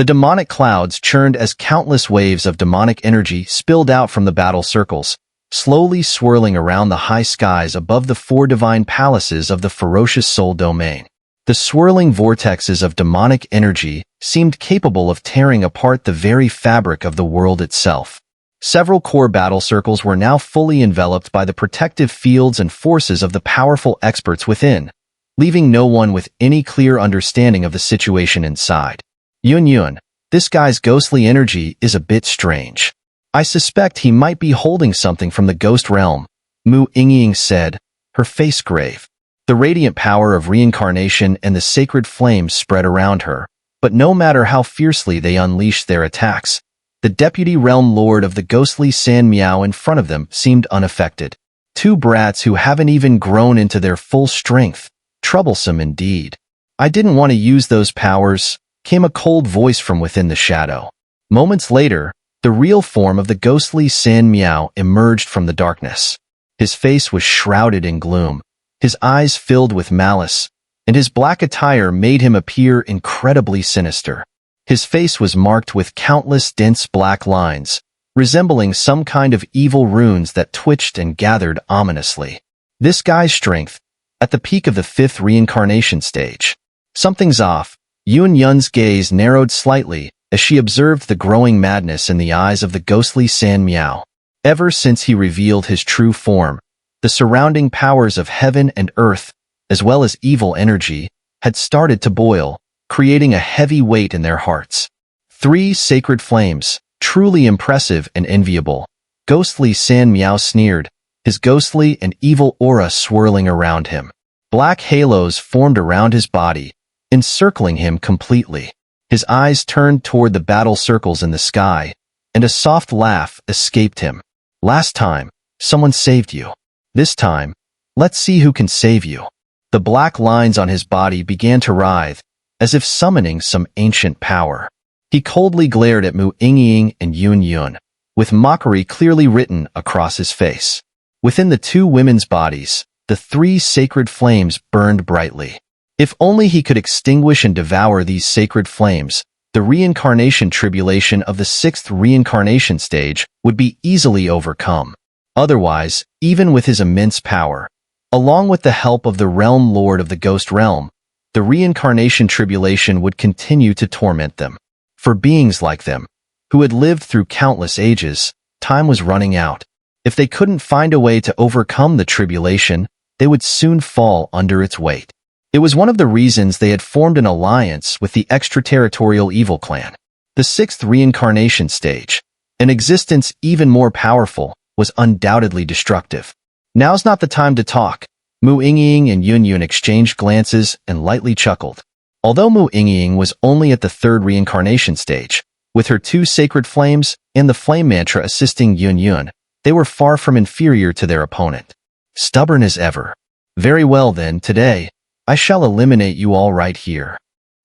The demonic clouds churned as countless waves of demonic energy spilled out from the battle circles, slowly swirling around the high skies above the four divine palaces of the ferocious soul domain. The swirling vortexes of demonic energy seemed capable of tearing apart the very fabric of the world itself. Several core battle circles were now fully enveloped by the protective fields and forces of the powerful experts within, leaving no one with any clear understanding of the situation inside. Yun, this guy's ghostly energy is a bit strange. I suspect he might be holding something from the ghost realm, Mu Yingying said, her face grave. The radiant power of reincarnation and the sacred flames spread around her, but no matter how fiercely they unleashed their attacks, the deputy realm lord of the ghostly San Miao in front of them seemed unaffected. Two brats who haven't even grown into their full strength. Troublesome indeed. I didn't want to use those powers, came a cold voice from within the shadow. Moments later, the real form of the ghostly San Miao emerged from the darkness. His face was shrouded in gloom, his eyes filled with malice, and his black attire made him appear incredibly sinister. His face was marked with countless dense black lines, resembling some kind of evil runes that twitched and gathered ominously. This guy's strength, at the peak of the 5th reincarnation stage. Something's off. Yun's gaze narrowed slightly as she observed the growing madness in the eyes of the ghostly San Miao. Ever since he revealed his true form, the surrounding powers of heaven and earth, as well as evil energy, had started to boil, creating a heavy weight in their hearts. 3 sacred flames, truly impressive and enviable. Ghostly San Miao sneered, his ghostly and evil aura swirling around him. Black halos formed around his body, encircling him completely. His eyes turned toward the battle circles in the sky, and a soft laugh escaped him. Last time, someone saved you. This time, let's see who can save you. The black lines on his body began to writhe, as if summoning some ancient power. He coldly glared at Mu Yingying and Yun, with mockery clearly written across his face. Within the two women's bodies, the 3 sacred flames burned brightly. If only he could extinguish and devour these sacred flames, the reincarnation tribulation of the 6th reincarnation stage would be easily overcome. Otherwise, even with his immense power, along with the help of the realm lord of the ghost realm, the reincarnation tribulation would continue to torment them. For beings like them, who had lived through countless ages, time was running out. If they couldn't find a way to overcome the tribulation, they would soon fall under its weight. It was one of the reasons they had formed an alliance with the extraterritorial evil clan. The 6th reincarnation stage, an existence even more powerful, was undoubtedly destructive. Now's not the time to talk. Mu Yingying and Yun exchanged glances and lightly chuckled. Although Mu Yingying was only at the 3rd reincarnation stage, with her 2 sacred flames and the flame mantra assisting Yun, they were far from inferior to their opponent. Stubborn as ever. Very well then, today, I shall eliminate you all right here.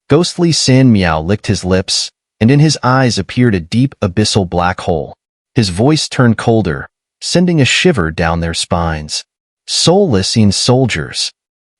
Ghostly San Miao licked his lips, and in his eyes appeared a deep abyssal black hole. His voice turned colder, sending a shiver down their spines. Soulless soldiers.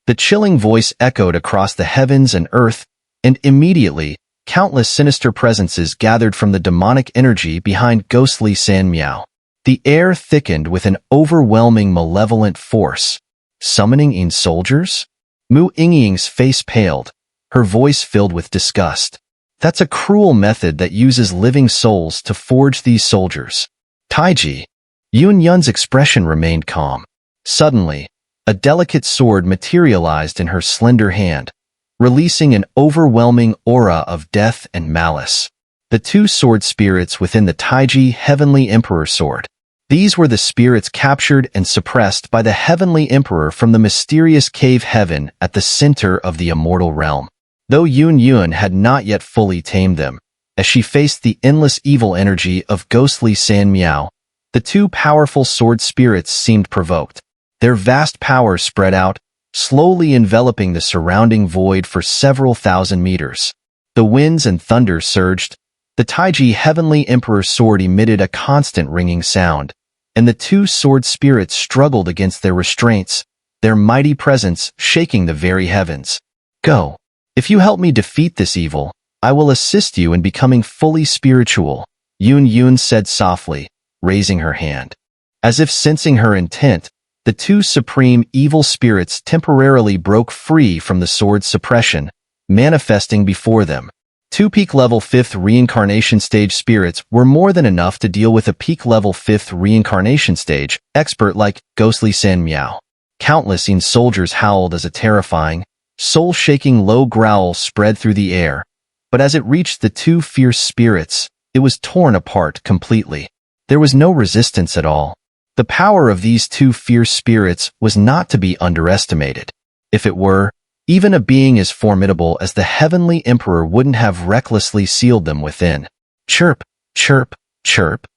The chilling voice echoed across the heavens and earth, and immediately, countless sinister presences gathered from the demonic energy behind ghostly San Miao. The air thickened with an overwhelming malevolent force. Summoning soldiers? Mu Yingying's face paled, her voice filled with disgust. That's a cruel method that uses living souls to forge these soldiers. Taiji. Yun's expression remained calm. Suddenly, a delicate sword materialized in her slender hand, releasing an overwhelming aura of death and malice. The 2 sword spirits within the Taiji Heavenly Emperor sword. These were the spirits captured and suppressed by the Heavenly Emperor from the mysterious cave heaven at the center of the immortal realm. Though Yun had not yet fully tamed them, as she faced the endless evil energy of ghostly San Miao, the 2 powerful sword spirits seemed provoked. Their vast power spread out, slowly enveloping the surrounding void for several thousand meters. The winds and thunder surged. The Taiji Heavenly Emperor sword emitted a constant ringing sound, and the 2 sword spirits struggled against their restraints, their mighty presence shaking the very heavens. Go. If you help me defeat this evil, I will assist you in becoming fully spiritual, Yun said softly, raising her hand. As if sensing her intent, the two supreme evil spirits temporarily broke free from the sword's suppression, manifesting before them. Two peak-level 5th reincarnation stage spirits were more than enough to deal with a peak-level 5th reincarnation stage expert like Ghostly San Miao. Countless soldiers howled as a terrifying, soul-shaking low growl spread through the air, but as it reached the two fierce spirits, it was torn apart completely. There was no resistance at all. The power of these two fierce spirits was not to be underestimated. If it were, even a being as formidable as the Heavenly Emperor wouldn't have recklessly sealed them within. Chirp, chirp, chirp.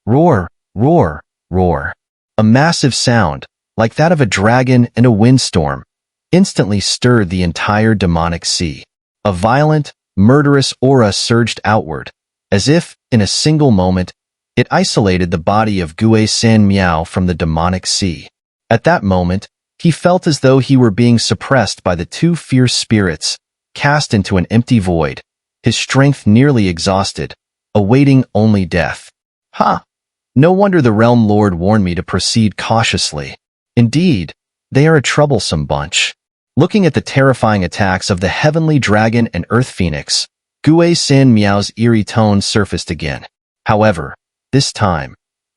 Roar, roar, roar. A massive sound, like that of a dragon in a windstorm, instantly stirred the entire demonic sea. A violent, murderous aura surged outward, as if, in a single moment, it isolated the body of Gue San Miao from the demonic sea. At that moment, he felt as though he were being suppressed by the two fierce spirits, cast into an empty void, his strength nearly exhausted, awaiting only death. Ha! No wonder the Realm Lord warned me to proceed cautiously. Indeed, they are a troublesome bunch. Looking at the terrifying attacks of the Heavenly Dragon and Earth Phoenix, Gue San Miao's eerie tone surfaced again. However, this time,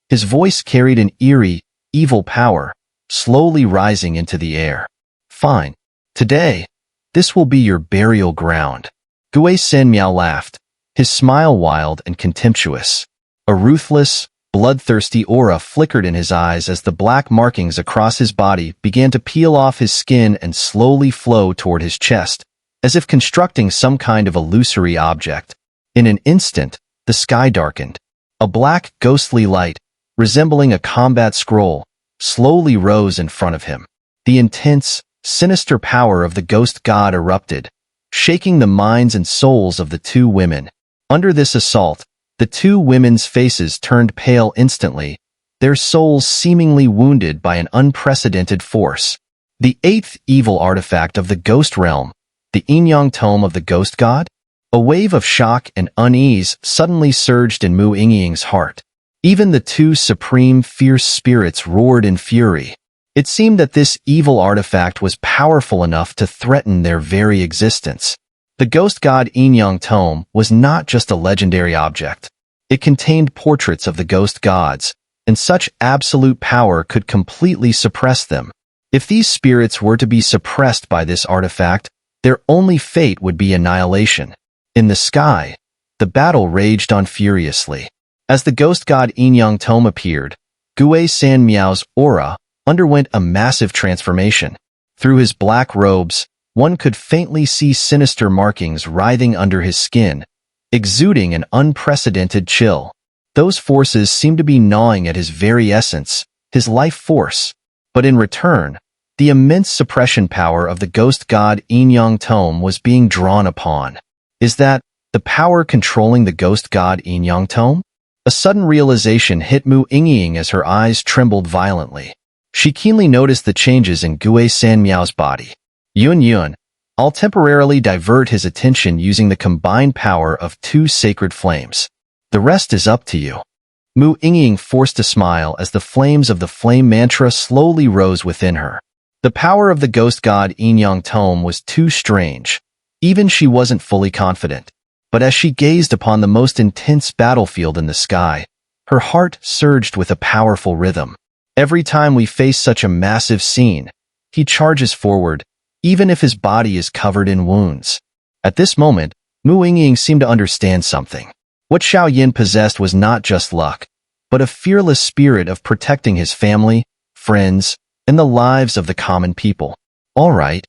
his voice carried an eerie, evil power, slowly rising into the air. Fine. Today, this will be your burial ground. Gue San Miao laughed, his smile wild and contemptuous. A ruthless, bloodthirsty aura flickered in his eyes as the black markings across his body began to peel off his skin and slowly flow toward his chest, as if constructing some kind of illusory object. In an instant, the sky darkened. A black, ghostly light, resembling a combat scroll, slowly rose in front of him. The intense, sinister power of the ghost god erupted, shaking the minds and souls of the two women. Under this assault, the two women's faces turned pale instantly, their souls seemingly wounded by an unprecedented force. The eighth evil artifact of the ghost realm, the Yin-Yang Tome of the ghost god? A wave of shock and unease suddenly surged in Mu Yingying's heart. Even the two supreme fierce spirits roared in fury. It seemed that this evil artifact was powerful enough to threaten their very existence. The ghost god Yin-Yang Tome was not just a legendary object. It contained portraits of the ghost gods, and such absolute power could completely suppress them. If these spirits were to be suppressed by this artifact, their only fate would be annihilation. In the sky, the battle raged on furiously. As the ghost god Yin-Yang Tome appeared, Gue San Miao's aura underwent a massive transformation. Through his black robes, one could faintly see sinister markings writhing under his skin, exuding an unprecedented chill. Those forces seemed to be gnawing at his very essence, his life force. But in return, the immense suppression power of the ghost god Yin-Yang Tome was being drawn upon. Is that the power controlling the ghost god Yin-Yang Tome? A sudden realization hit Mu Yingying as her eyes trembled violently. She keenly noticed the changes in Gue San Miao's body. Yun, I'll temporarily divert his attention using the combined power of two sacred flames. The rest is up to you. Mu Yingying forced a smile as the flames of the flame mantra slowly rose within her. The power of the ghost god Yin-Yang Tome was too strange. Even she wasn't fully confident. But as she gazed upon the most intense battlefield in the sky, her heart surged with a powerful rhythm. Every time we face such a massive scene, he charges forward, even if his body is covered in wounds. At this moment, Mu Yingying seemed to understand something. What Xiao Yan possessed was not just luck, but a fearless spirit of protecting his family, friends, and the lives of the common people. All right.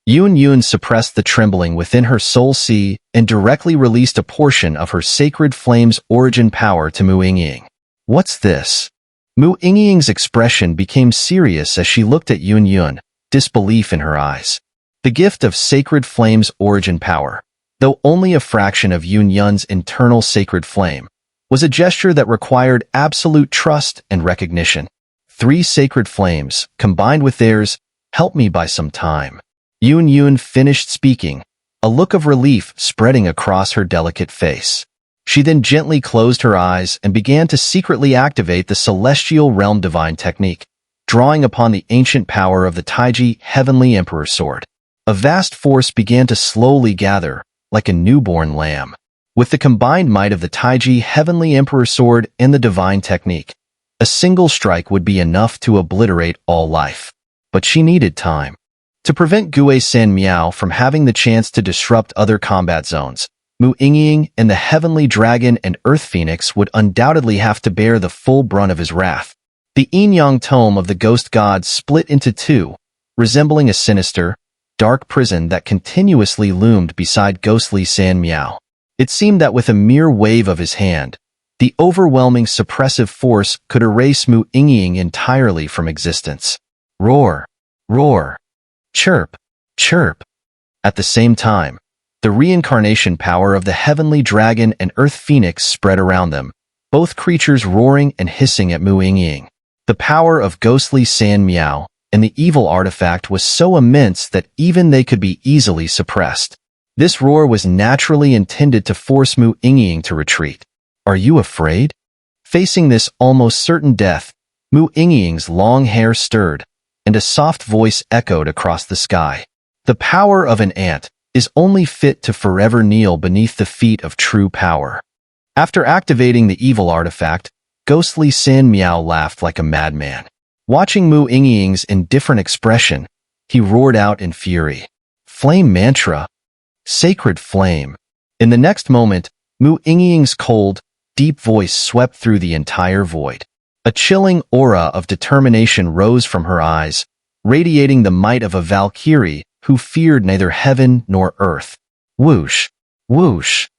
Yun suppressed the trembling within her soul sea and directly released a portion of her sacred flame's origin power to Mu Yingying. What's this? Mu Yingying's expression became serious as she looked at Yun, disbelief in her eyes. The gift of sacred flame's origin power, though only a fraction of Yun's internal sacred flame, was a gesture that required absolute trust and recognition. 3 sacred flames, combined with theirs, helped me by some time. Yun finished speaking, a look of relief spreading across her delicate face. She then gently closed her eyes and began to secretly activate the Celestial Realm Divine Technique, drawing upon the ancient power of the Taiji Heavenly Emperor Sword. A vast force began to slowly gather, like a newborn lamb. With the combined might of the Taiji Heavenly Emperor Sword and the Divine Technique, a single strike would be enough to obliterate all life. But she needed time. To prevent Gue San Miao from having the chance to disrupt other combat zones, Mu Yingying and the Heavenly Dragon and Earth Phoenix would undoubtedly have to bear the full brunt of his wrath. The yin-yang tome of the ghost god split into two, resembling a sinister, dark prison that continuously loomed beside ghostly San Miao. It seemed that with a mere wave of his hand, the overwhelming suppressive force could erase Mu Yingying entirely from existence. Roar, roar, chirp, chirp. At the same time, the reincarnation power of the Heavenly Dragon and Earth Phoenix spread around them, both creatures roaring and hissing at Mu Yingying. The power of ghostly San Miao and the evil artifact was so immense that even they could be easily suppressed. This roar was naturally intended to force Mu Yingying to retreat. Are you afraid? Facing this almost certain death, Mu Yingying's long hair stirred, and a soft voice echoed across the sky. The power of an ant is only fit to forever kneel beneath the feet of true power. After activating the evil artifact, ghostly San Miao laughed like a madman. Watching Mu Yingying's indifferent expression, he roared out in fury. Flame mantra! Sacred flame! In the next moment, Mu Yingying's cold, deep voice swept through the entire void. A chilling aura of determination rose from her eyes, radiating the might of a Valkyrie who feared neither heaven nor earth. Whoosh! Whoosh!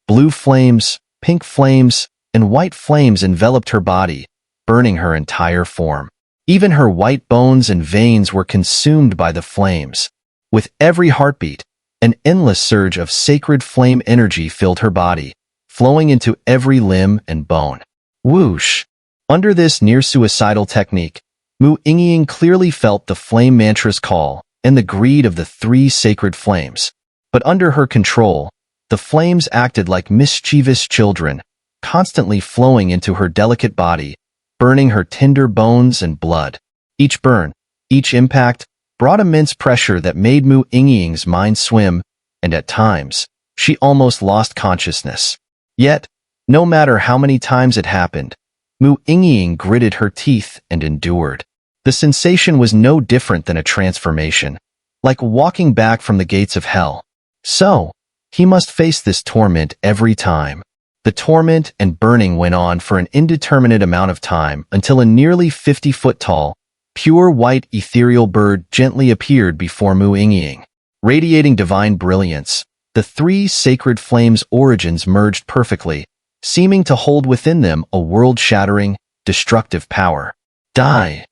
Blue flames, pink flames, and white flames enveloped her body, burning her entire form. Even her white bones and veins were consumed by the flames. With every heartbeat, an endless surge of sacred flame energy filled her body, flowing into every limb and bone. Whoosh! Under this near-suicidal technique, Mu Yingying clearly felt the flame mantra's call and the greed of the three sacred flames. But under her control, the flames acted like mischievous children, constantly flowing into her delicate body, burning her tender bones and blood. Each burn, each impact, brought immense pressure that made Mu Yingying's mind swim, and at times, she almost lost consciousness. Yet, no matter how many times it happened, Mu Yingying gritted her teeth and endured. The sensation was no different than a transformation, like walking back from the gates of hell. So, he must face this torment every time. The torment and burning went on for an indeterminate amount of time until a nearly 50-foot-tall, pure white ethereal bird gently appeared before Mu Yingying. Radiating divine brilliance, the three sacred flames' origins merged perfectly, seeming to hold within them a world-shattering, destructive power. Die!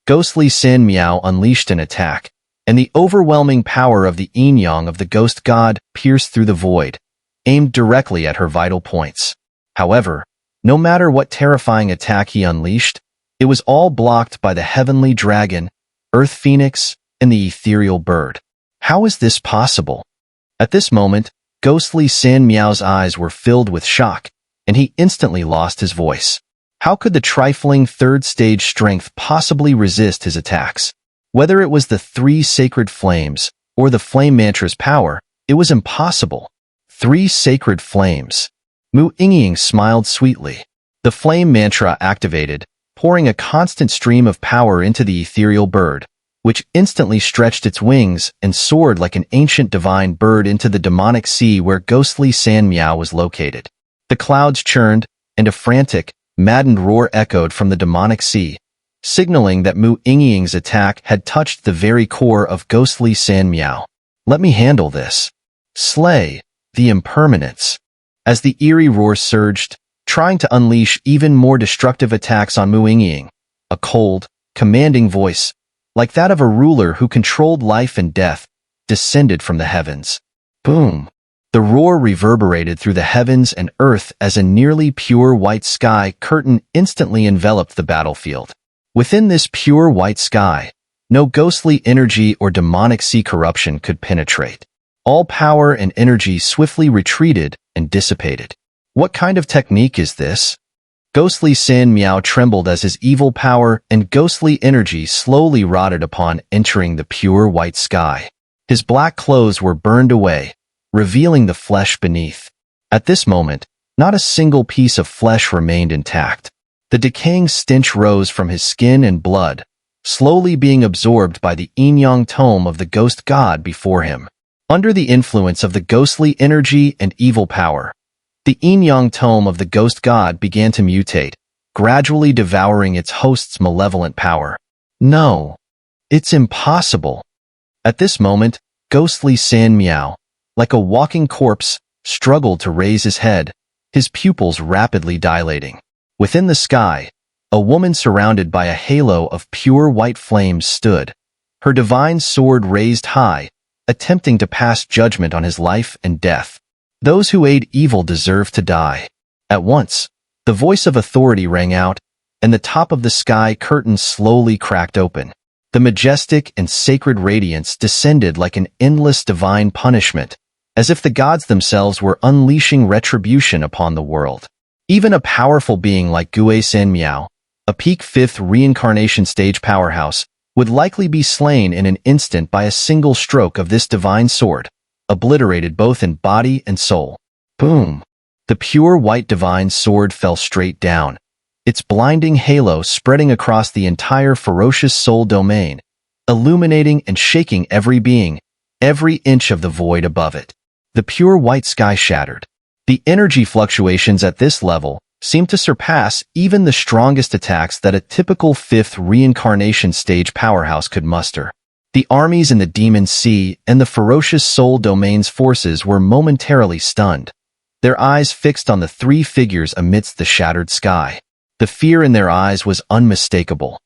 Ghostly San Miao unleashed an attack, and the overwhelming power of the yin-yang of the ghost god pierced through the void, aimed directly at her vital points. However, no matter what terrifying attack he unleashed, it was all blocked by the Heavenly Dragon, Earth Phoenix, and the ethereal bird. How is this possible? At this moment, ghostly San Miao's eyes were filled with shock, and he instantly lost his voice. How could the trifling third-stage strength possibly resist his attacks? Whether it was the three sacred flames or the flame mantra's power, it was impossible. Three sacred flames. Mu Yingying smiled sweetly. The flame mantra activated, pouring a constant stream of power into the ethereal bird, which instantly stretched its wings and soared like an ancient divine bird into the demonic sea where ghostly San Miao was located. The clouds churned, and a frantic, maddened roar echoed from the demonic sea, signaling that Mu Yingying's attack had touched the very core of ghostly San Miao. Let me handle this. Slay the impermanence. As the eerie roar surged, trying to unleash even more destructive attacks on Mu Yingying, a cold, commanding voice, like that of a ruler who controlled life and death, descended from the heavens. Boom! The roar reverberated through the heavens and earth as a nearly pure white sky curtain instantly enveloped the battlefield. Within this pure white sky, no ghostly energy or demonic sea corruption could penetrate. All power and energy swiftly retreated and dissipated. What kind of technique is this? Ghostly San Miao trembled as his evil power and ghostly energy slowly rotted upon entering the pure white sky. His black clothes were burned away, revealing the flesh beneath. At this moment, not a single piece of flesh remained intact. The decaying stench rose from his skin and blood, slowly being absorbed by the yin-yang tome of the ghost god before him. Under the influence of the ghostly energy and evil power, the yin-yang tome of the ghost god began to mutate, gradually devouring its host's malevolent power. No, it's impossible. At this moment, ghostly San Miao, like a walking corpse, struggled to raise his head, his pupils rapidly dilating. Within the sky, a woman surrounded by a halo of pure white flames stood, her divine sword raised high, attempting to pass judgment on his life and death. Those who aid evil deserve to die. At once, the voice of authority rang out, and the top of the sky curtain slowly cracked open. The majestic and sacred radiance descended like an endless divine punishment, as if the gods themselves were unleashing retribution upon the world. Even a powerful being like Gui San Miao, a peak 5th reincarnation stage powerhouse, would likely be slain in an instant by a single stroke of this divine sword, obliterated both in body and soul. Boom! The pure white divine sword fell straight down, its blinding halo spreading across the entire ferocious soul domain, illuminating and shaking every being, every inch of the void above it. The pure white sky shattered. The energy fluctuations at this level seemed to surpass even the strongest attacks that a typical 5th reincarnation stage powerhouse could muster. The armies in the Demon Sea and the ferocious soul domain's forces were momentarily stunned, their eyes fixed on the three figures amidst the shattered sky. The fear in their eyes was unmistakable.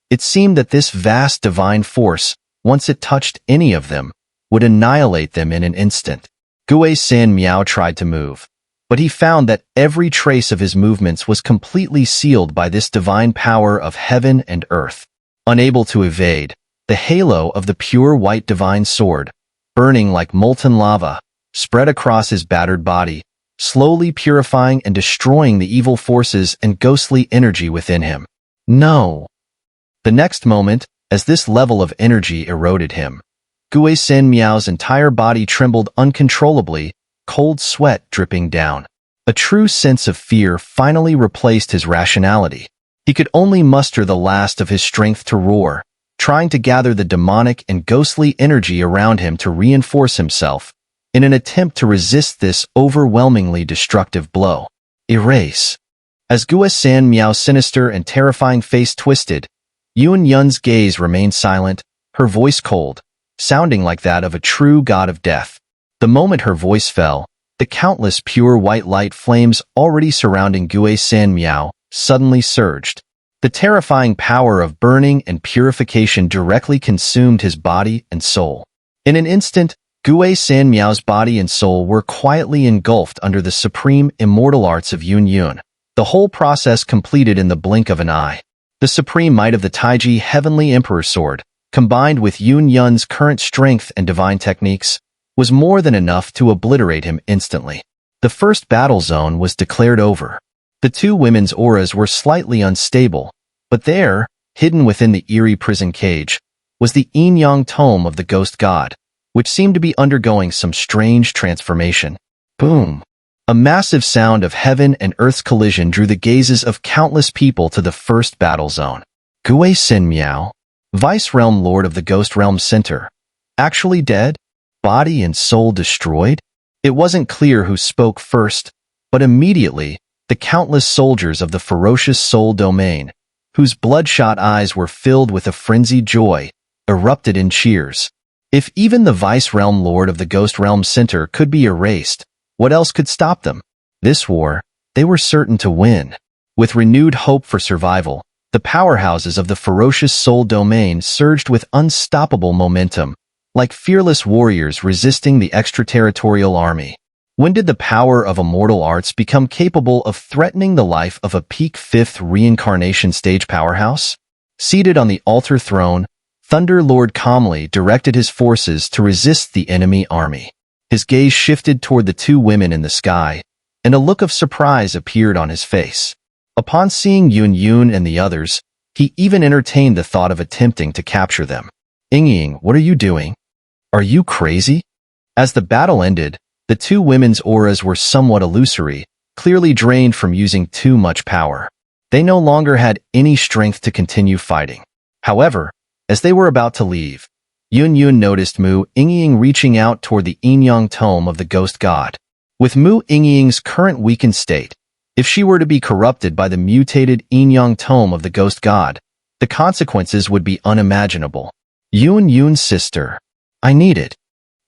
It seemed that this vast divine force, once it touched any of them, would annihilate them in an instant. Gui San Miao tried to move, but he found that every trace of his movements was completely sealed by this divine power of heaven and earth. Unable to evade, the halo of the pure white divine sword, burning like molten lava, spread across his battered body, slowly purifying and destroying the evil forces and ghostly energy within him. No! The next moment, as this level of energy eroded him, Gui San Miao's entire body trembled uncontrollably, cold sweat dripping down. A true sense of fear finally replaced his rationality. He could only muster the last of his strength to roar, trying to gather the demonic and ghostly energy around him to reinforce himself, in an attempt to resist this overwhelmingly destructive blow. Erase. As Gui San Miao's sinister and terrifying face twisted, Yun Yun's gaze remained silent, her voice cold, sounding like that of a true god of death. The moment her voice fell, the countless pure white light flames already surrounding Gui San Miao suddenly surged. The terrifying power of burning and purification directly consumed his body and soul. In an instant, Gui San Miao's body and soul were quietly engulfed under the supreme immortal arts of Yun Yun, the whole process completed in the blink of an eye. The supreme might of the Taiji Heavenly Emperor Sword, combined with Yun Yun's current strength and divine techniques, was more than enough to obliterate him instantly. The first battle zone was declared over. The two women's auras were slightly unstable, but there, hidden within the eerie prison cage, was the yin-yang tome of the ghost god, which seemed to be undergoing some strange transformation. Boom! A massive sound of heaven and earth's collision drew the gazes of countless people to the first battle zone. Gui San Miao, Vice Realm Lord of the Ghost Realm Center, actually dead? Body and soul destroyed? It wasn't clear who spoke first, but immediately, the countless soldiers of the ferocious soul domain, whose bloodshot eyes were filled with a frenzied joy, erupted in cheers. If even the Vice Realm Lord of the Ghost Realm Center could be erased, what else could stop them? This war, they were certain to win. With renewed hope for survival, the powerhouses of the ferocious soul domain surged with unstoppable momentum, like fearless warriors resisting the extraterritorial army. When did the power of immortal arts become capable of threatening the life of a peak 5th reincarnation stage powerhouse? Seated on the altar throne, Thunder Lord calmly directed his forces to resist the enemy army. His gaze shifted toward the two women in the sky, and a look of surprise appeared on his face. Upon seeing Yun and the others, he even entertained the thought of attempting to capture them. "Ying, what are you doing? Are you crazy?" As the battle ended, the two women's auras were somewhat illusory, clearly drained from using too much power. They no longer had any strength to continue fighting. However, as they were about to leave, Yun noticed Mu Yingying reaching out toward the Yin-Yang tome of the ghost god. With Mu Yingying's current weakened state, if she were to be corrupted by the mutated Yin-Yang tome of the ghost god, the consequences would be unimaginable. Yun's sister. I need it.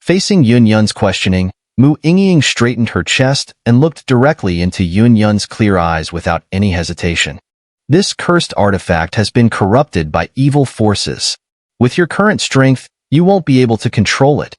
Facing Yun's questioning, Mu Yingying straightened her chest and looked directly into Yun's clear eyes without any hesitation. This cursed artifact has been corrupted by evil forces. With your current strength, you won't be able to control it.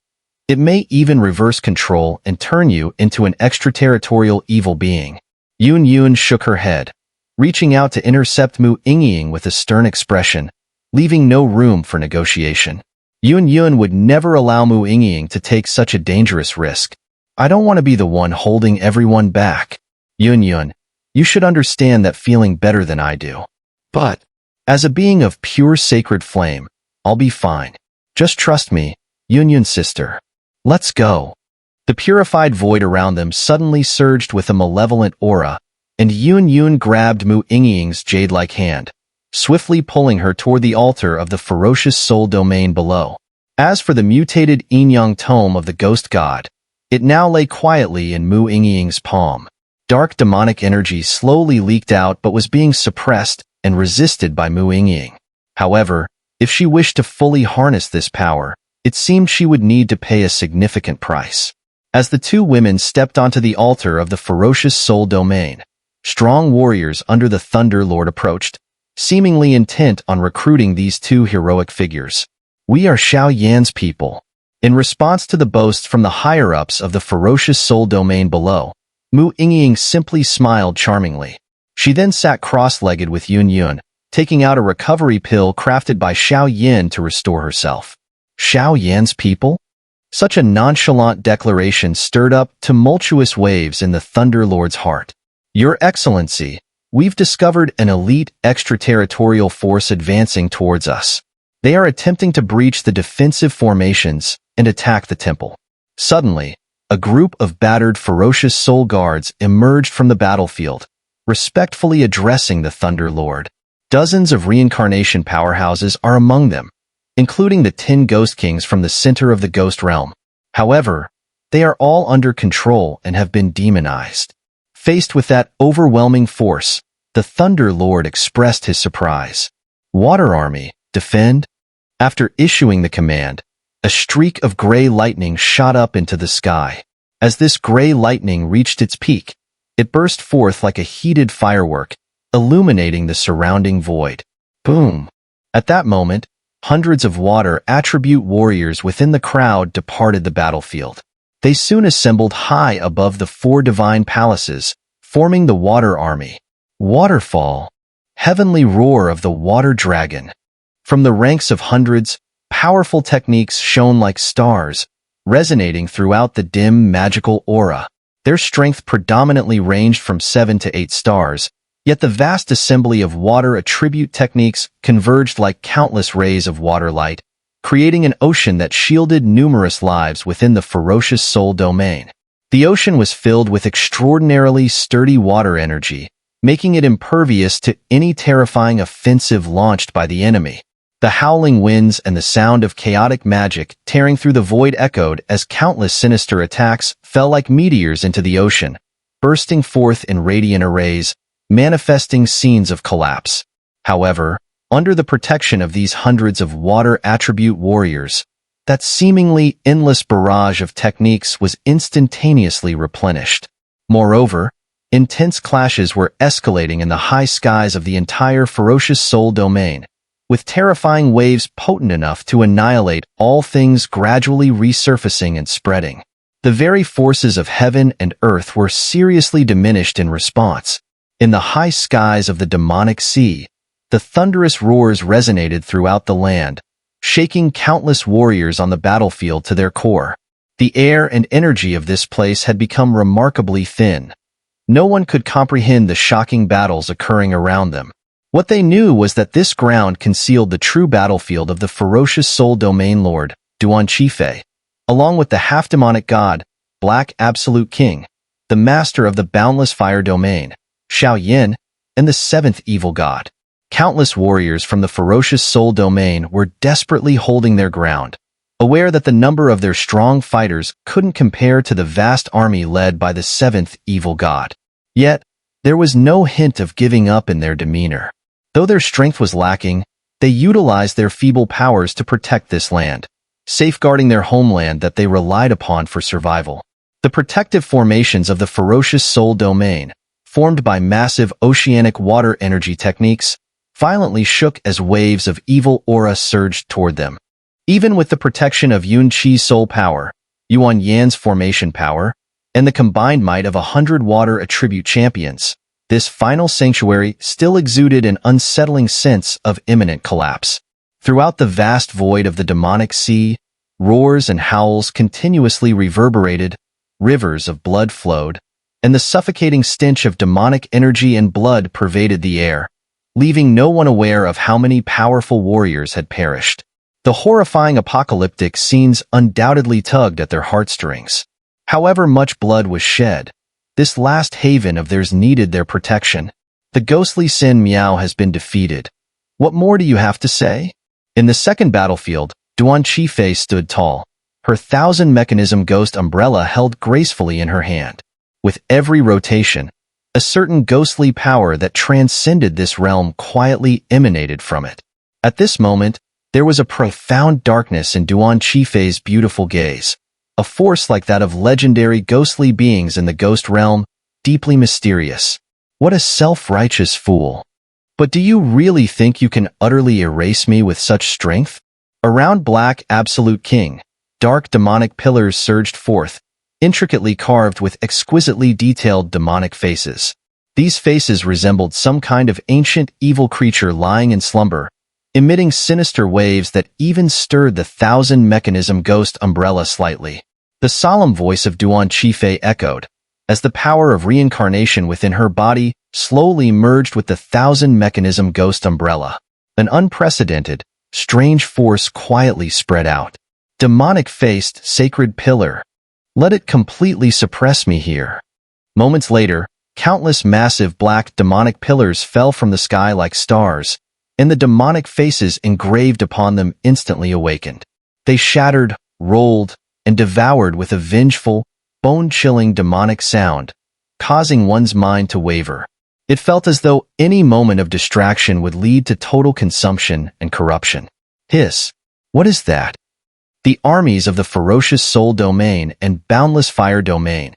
It may even reverse control and turn you into an extraterritorial evil being. Yun shook her head, reaching out to intercept Mu Yingying with a stern expression, leaving no room for negotiation. Yun would never allow Mu Yingying to take such a dangerous risk. I don't want to be the one holding everyone back. Yun, you should understand that feeling better than I do. But, as a being of pure sacred flame, I'll be fine. Just trust me, Yun's sister. Let's go. The purified void around them suddenly surged with a malevolent aura, and Yun grabbed Mu Yingying's jade-like hand, swiftly pulling her toward the altar of the ferocious soul domain below. As for the mutated Yin-Yang tome of the ghost god, it now lay quietly in Mu Yingying's palm. Dark demonic energy slowly leaked out but was being suppressed and resisted by Mu Yingying. However, if she wished to fully harness this power, it seemed she would need to pay a significant price. As the two women stepped onto the altar of the ferocious soul domain, strong warriors under the Thunder Lord approached, seemingly intent on recruiting these two heroic figures. We are Xiao Yan's people. In response to the boasts from the higher-ups of the ferocious soul domain below, Mu Yingying simply smiled charmingly. She then sat cross-legged with Yun, taking out a recovery pill crafted by Xiao Yan to restore herself. Xiao Yan's people? Such a nonchalant declaration stirred up tumultuous waves in the Thunder Lord's heart. Your Excellency, we've discovered an elite extraterritorial force advancing towards us. They are attempting to breach the defensive formations and attack the temple. Suddenly, a group of battered ferocious soul guards emerged from the battlefield, respectfully addressing the Thunder Lord. Dozens of reincarnation powerhouses are among them, including the 10 Ghost Kings from the center of the Ghost Realm. However, they are all under control and have been demonized. Faced with that overwhelming force, the Thunder Lord expressed his surprise. Water Army, defend? After issuing the command, a streak of gray lightning shot up into the sky. As this gray lightning reached its peak, it burst forth like a heated firework, illuminating the surrounding void. Boom! At that moment, hundreds of water attribute warriors within the crowd departed the battlefield. They soon assembled high above the 4 divine palaces, forming the Water Army. Waterfall, heavenly roar of the water dragon. From the ranks of hundreds, powerful techniques shone like stars, resonating throughout the dim magical aura. Their strength predominantly ranged from 7 to 8 stars, yet the vast assembly of water attribute techniques converged like countless rays of water light, creating an ocean that shielded numerous lives within the ferocious soul domain. The ocean was filled with extraordinarily sturdy water energy, making it impervious to any terrifying offensive launched by the enemy. The howling winds and the sound of chaotic magic tearing through the void echoed as countless sinister attacks fell like meteors into the ocean, bursting forth in radiant arrays, manifesting scenes of collapse. However, under the protection of these hundreds of water attribute warriors, that seemingly endless barrage of techniques was instantaneously replenished. Moreover, intense clashes were escalating in the high skies of the entire ferocious soul domain, with terrifying waves potent enough to annihilate all things gradually resurfacing and spreading. The very forces of heaven and earth were seriously diminished in response. In the high skies of the demonic sea, the thunderous roars resonated throughout the land, shaking countless warriors on the battlefield to their core. The air and energy of this place had become remarkably thin. No one could comprehend the shocking battles occurring around them. What they knew was that this ground concealed the true battlefield of the ferocious soul domain lord, Duan Qifei, along with the half-demonic god, Black Absolute King, the master of the boundless fire domain, Xiao Yan, and the seventh evil god. Countless warriors from the ferocious soul domain were desperately holding their ground, aware that the number of their strong fighters couldn't compare to the vast army led by the seventh evil god. Yet, there was no hint of giving up in their demeanor. Though their strength was lacking, they utilized their feeble powers to protect this land, safeguarding their homeland that they relied upon for survival. The protective formations of the ferocious soul domain, formed by massive oceanic water energy techniques, violently shook as waves of evil aura surged toward them. Even with the protection of Yun Qi's soul power, Yuan Yan's formation power, and the combined might of 100 water attribute champions, this final sanctuary still exuded an unsettling sense of imminent collapse. Throughout the vast void of the demonic sea, roars and howls continuously reverberated, rivers of blood flowed, and the suffocating stench of demonic energy and blood pervaded the air, leaving no one aware of how many powerful warriors had perished. The horrifying apocalyptic scenes undoubtedly tugged at their heartstrings. However much blood was shed, this last haven of theirs needed their protection. The ghostly Sin Miao has been defeated. What more do you have to say? In the second battlefield, Duan Qifei stood tall, her 1,000-mechanism ghost umbrella held gracefully in her hand. With every rotation, a certain ghostly power that transcended this realm quietly emanated from it. At this moment, there was a profound darkness in Duan Qifei's beautiful gaze, a force like that of legendary ghostly beings in the ghost realm, deeply mysterious. What a self-righteous fool. But do you really think you can utterly erase me with such strength? Around Black Absolute King, dark demonic pillars surged forth, intricately carved with exquisitely detailed demonic faces. These faces resembled some kind of ancient evil creature lying in slumber, emitting sinister waves that even stirred the 1,000-mechanism ghost umbrella slightly. The solemn voice of Duan Qifei echoed, as the power of reincarnation within her body slowly merged with the 1,000-mechanism ghost umbrella. An unprecedented, strange force quietly spread out. Demonic-faced sacred pillar. Let it completely suppress me here. Moments later, countless massive black demonic pillars fell from the sky like stars, and the demonic faces engraved upon them instantly awakened. They shattered, rolled, and devoured with a vengeful, bone-chilling demonic sound, causing one's mind to waver. It felt as though any moment of distraction would lead to total consumption and corruption. Hiss! What is that? The armies of the ferocious soul domain and boundless fire domain,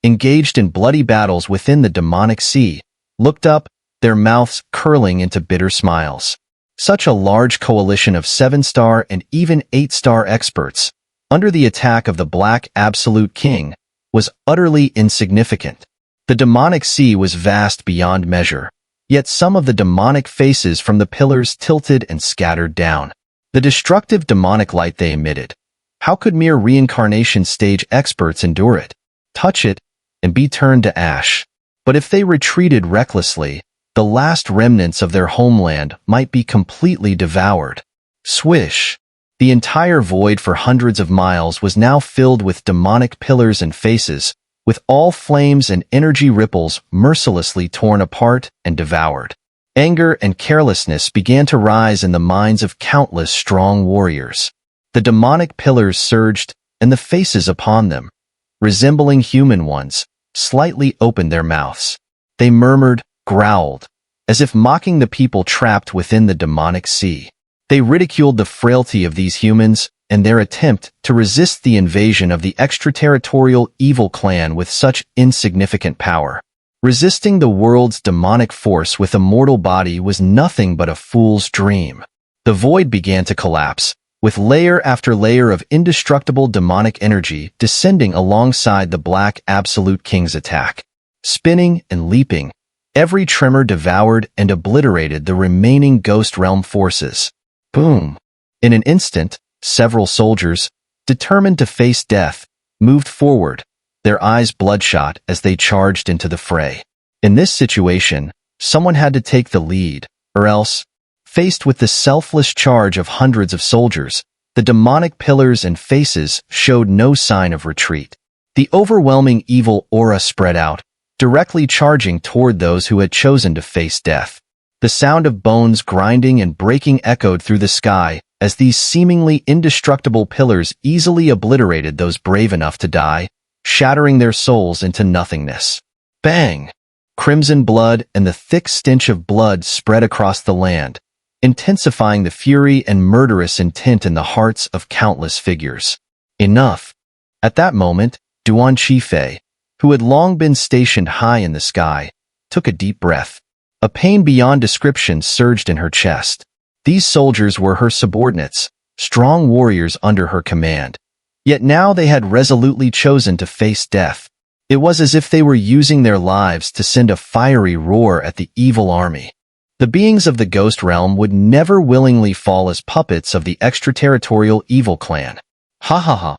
engaged in bloody battles within the demonic sea, looked up, their mouths curling into bitter smiles. Such a large coalition of 7-star and even 8-star experts, under the attack of the Black Absolute King, was utterly insignificant. The demonic sea was vast beyond measure, yet some of the demonic faces from the pillars tilted and scattered down. The destructive demonic light they emitted. How could mere reincarnation stage experts endure it? Touch it, and be turned to ash. But if they retreated recklessly, the last remnants of their homeland might be completely devoured. Swish! The entire void for hundreds of miles was now filled with demonic pillars and faces, with all flames and energy ripples mercilessly torn apart and devoured. Anger and carelessness began to rise in the minds of countless strong warriors. The demonic pillars surged, and the faces upon them, resembling human ones, slightly opened their mouths. They murmured, growled, as if mocking the people trapped within the demonic sea. They ridiculed the frailty of these humans and their attempt to resist the invasion of the extraterritorial evil clan with such insignificant power. Resisting the world's demonic force with a mortal body was nothing but a fool's dream. The void began to collapse, with layer after layer of indestructible demonic energy descending alongside the Black Absolute King's attack. Spinning and leaping, every tremor devoured and obliterated the remaining Ghost Realm forces. Boom! In an instant, several soldiers, determined to face death, moved forward, their eyes bloodshot as they charged into the fray. In this situation, someone had to take the lead, or else, faced with the selfless charge of hundreds of soldiers, the demonic pillars and faces showed no sign of retreat. The overwhelming evil aura spread out, directly charging toward those who had chosen to face death. The sound of bones grinding and breaking echoed through the sky as these seemingly indestructible pillars easily obliterated those brave enough to die, shattering their souls into nothingness. Bang! Crimson blood and the thick stench of blood spread across the land, intensifying the fury and murderous intent in the hearts of countless figures. Enough. At that moment, Duan Qifei, who had long been stationed high in the sky, took a deep breath. A pain beyond description surged in her chest. These soldiers were her subordinates, strong warriors under her command. Yet now they had resolutely chosen to face death. It was as if they were using their lives to send a fiery roar at the evil army. The beings of the Ghost Realm would never willingly fall as puppets of the extraterritorial evil clan. Ha ha ha.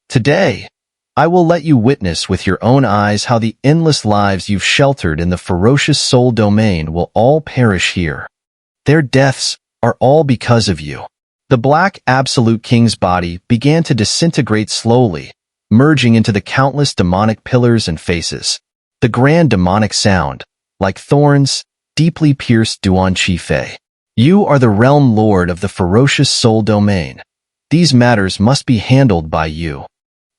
Today, I will let you witness with your own eyes how the endless lives you've sheltered in the ferocious soul domain will all perish here. Their deaths are all because of you. The Black Absolute King's body began to disintegrate slowly, merging into the countless demonic pillars and faces. The grand demonic sound, like thorns, deeply pierced Duan Qifei. You are the realm lord of the ferocious soul domain. These matters must be handled by you.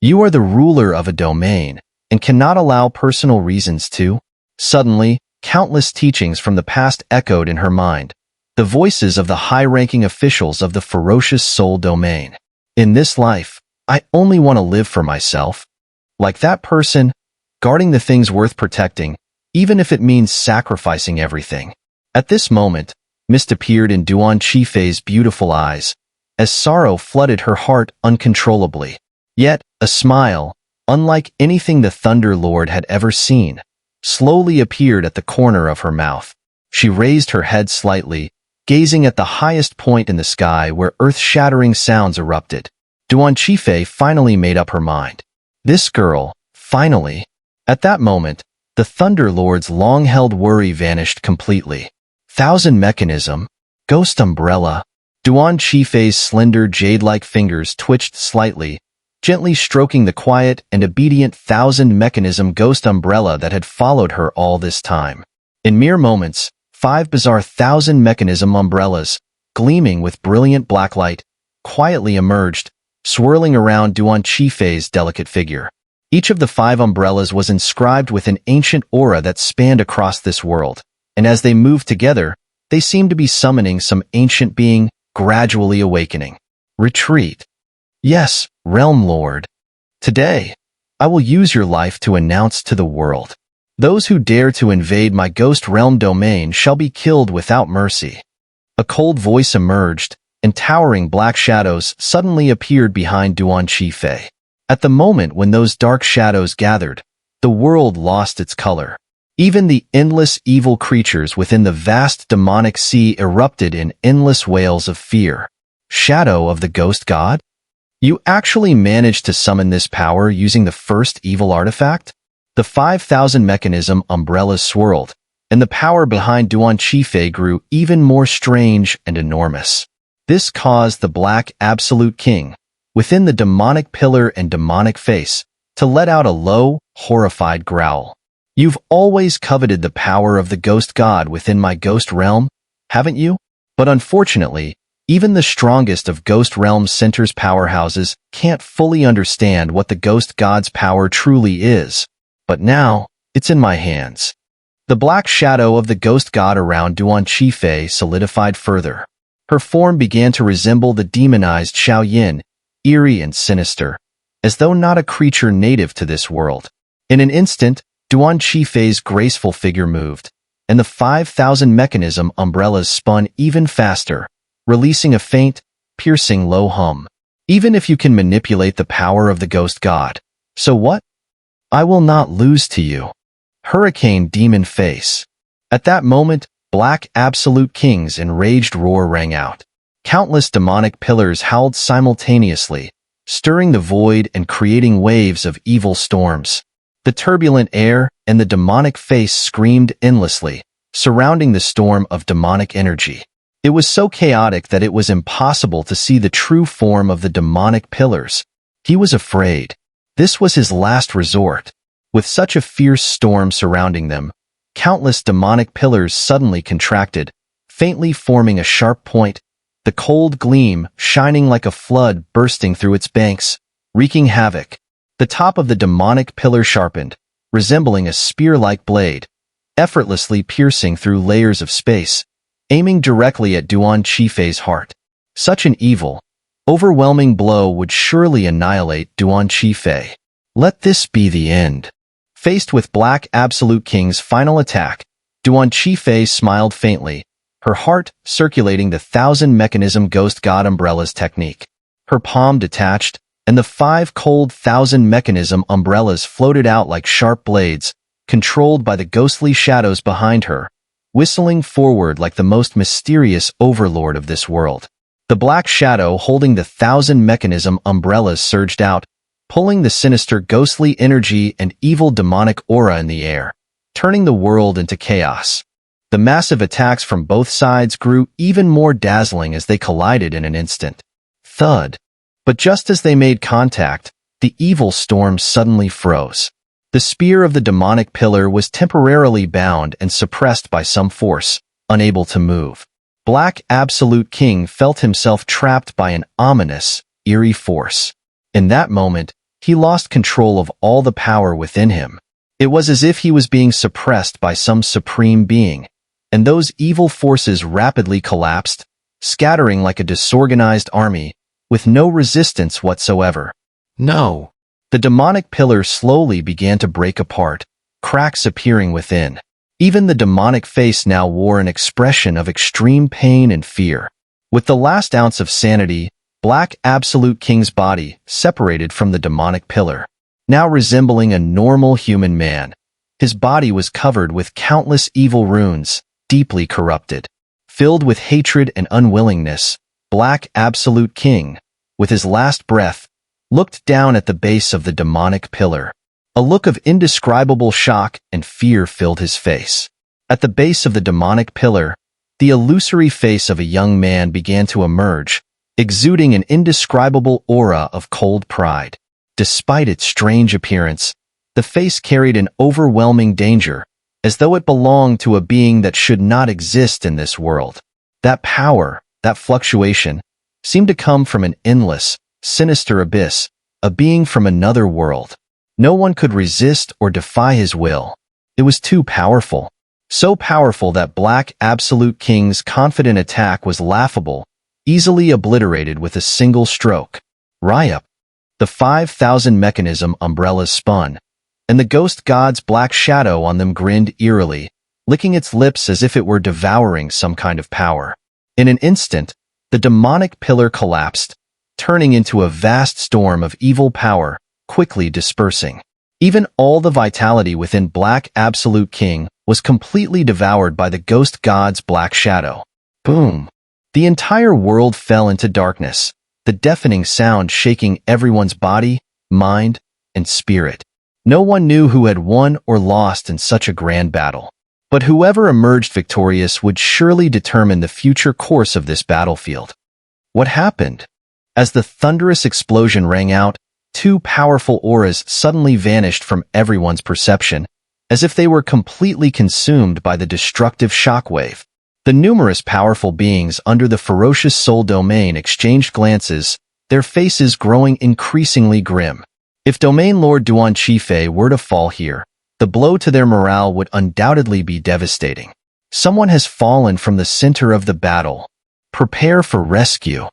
You are the ruler of a domain, and cannot allow personal reasons to. Suddenly, countless teachings from the past echoed in her mind, the voices of the high-ranking officials of the ferocious soul domain. In this life, I only want to live for myself. Like that person, guarding the things worth protecting, even if it means sacrificing everything. At this moment, mist appeared in Duan Qifei's beautiful eyes, as sorrow flooded her heart uncontrollably. Yet, a smile, unlike anything the Thunder Lord had ever seen, slowly appeared at the corner of her mouth. She raised her head slightly, gazing at the highest point in the sky where earth-shattering sounds erupted. Duan Qifei finally made up her mind. This girl, finally. At that moment, the Thunder Lord's long-held worry vanished completely. Thousand Mechanism, Ghost Umbrella. Duan Qifei's slender jade-like fingers twitched slightly, gently stroking the quiet and obedient Thousand Mechanism Ghost Umbrella that had followed her all this time. In mere moments, 5 bizarre Thousand Mechanism umbrellas, gleaming with brilliant black light, quietly emerged, swirling around Duan Qifei's delicate figure. Each of the 5 umbrellas was inscribed with an ancient aura that spanned across this world, and as they moved together, they seemed to be summoning some ancient being, gradually awakening. Retreat. Yes, Realm Lord. Today, I will use your life to announce to the world. Those who dare to invade my Ghost Realm domain shall be killed without mercy. A cold voice emerged, and towering black shadows suddenly appeared behind Duan Qifei. At the moment when those dark shadows gathered, the world lost its color. Even the endless evil creatures within the vast demonic sea erupted in endless wails of fear. Shadow of the Ghost God? You actually managed to summon this power using the first evil artifact? The 5,000 mechanism umbrellas swirled, and the power behind Duan Qifei grew even more strange and enormous. This caused the Black Absolute King, within the demonic pillar and demonic face, to let out a low, horrified growl. You've always coveted the power of the Ghost God within my Ghost Realm, haven't you? But unfortunately, even the strongest of Ghost Realm Center's powerhouses can't fully understand what the Ghost God's power truly is. But now, it's in my hands. The black shadow of the Ghost God around Duan Qifei solidified further. Her form began to resemble the demonized Xiao Yan, eerie and sinister, as though not a creature native to this world. In an instant, Duan Qifei's graceful figure moved, and the 5,000 mechanism umbrellas spun even faster, releasing a faint, piercing low hum. Even if you can manipulate the power of the Ghost God, so what? I will not lose to you. Hurricane Demon Face. At that moment, Black Absolute King's enraged roar rang out. Countless demonic pillars howled simultaneously, stirring the void and creating waves of evil storms. The turbulent air and the demonic face screamed endlessly, surrounding the storm of demonic energy. It was so chaotic that it was impossible to see the true form of the demonic pillars. He was afraid. This was his last resort. With such a fierce storm surrounding them, countless demonic pillars suddenly contracted, faintly forming a sharp point, the cold gleam shining like a flood bursting through its banks, wreaking havoc. The top of the demonic pillar sharpened, resembling a spear-like blade, effortlessly piercing through layers of space, aiming directly at Duan Qifei's heart. Such an evil, overwhelming blow would surely annihilate Duan Qifei. Let this be the end. Faced with Black Absolute King's final attack, Duan Qifei smiled faintly, her heart circulating the 1,000-mechanism Ghost God Umbrellas technique. Her palm detached, and the 5 cold 1,000-mechanism umbrellas floated out like sharp blades, controlled by the ghostly shadows behind her, whistling forward like the most mysterious overlord of this world. The black shadow holding the 1,000-mechanism umbrellas surged out, pulling the sinister ghostly energy and evil demonic aura in the air, turning the world into chaos. The massive attacks from both sides grew even more dazzling as they collided in an instant. Thud. But just as they made contact, the evil storm suddenly froze. The spear of the demonic pillar was temporarily bound and suppressed by some force, unable to move. Black Absolute King felt himself trapped by an ominous, eerie force. In that moment, he lost control of all the power within him. It was as if he was being suppressed by some supreme being, and those evil forces rapidly collapsed, scattering like a disorganized army, with no resistance whatsoever. No. The demonic pillar slowly began to break apart, cracks appearing within. Even the demonic face now wore an expression of extreme pain and fear. With the last ounce of sanity, Black Absolute King's body separated from the demonic pillar. Now resembling a normal human man, his body was covered with countless evil runes, deeply corrupted. Filled with hatred and unwillingness, Black Absolute King, with his last breath, looked down at the base of the demonic pillar. A look of indescribable shock and fear filled his face. At the base of the demonic pillar, the illusory face of a young man began to emerge, exuding an indescribable aura of cold pride. Despite its strange appearance, the face carried an overwhelming danger, as though it belonged to a being that should not exist in this world. That power, that fluctuation, seemed to come from an endless, sinister abyss, a being from another world. No one could resist or defy his will. It was too powerful. So powerful that Black Absolute King's confident attack was laughable, easily obliterated with a single stroke. Ryup. The 5,000 mechanism umbrellas spun, and the ghost god's black shadow on them grinned eerily, licking its lips as if it were devouring some kind of power. In an instant, the demonic pillar collapsed, turning into a vast storm of evil power, quickly dispersing. Even all the vitality within Black Absolute King was completely devoured by the ghost god's black shadow. Boom! The entire world fell into darkness, the deafening sound shaking everyone's body, mind, and spirit. No one knew who had won or lost in such a grand battle. But whoever emerged victorious would surely determine the future course of this battlefield. What happened? As the thunderous explosion rang out, 2 powerful auras suddenly vanished from everyone's perception, as if they were completely consumed by the destructive shockwave. The numerous powerful beings under the ferocious soul domain exchanged glances, their faces growing increasingly grim. If Domain Lord Duan Qifei were to fall here, the blow to their morale would undoubtedly be devastating. Someone has fallen from the center of the battle. Prepare for rescue.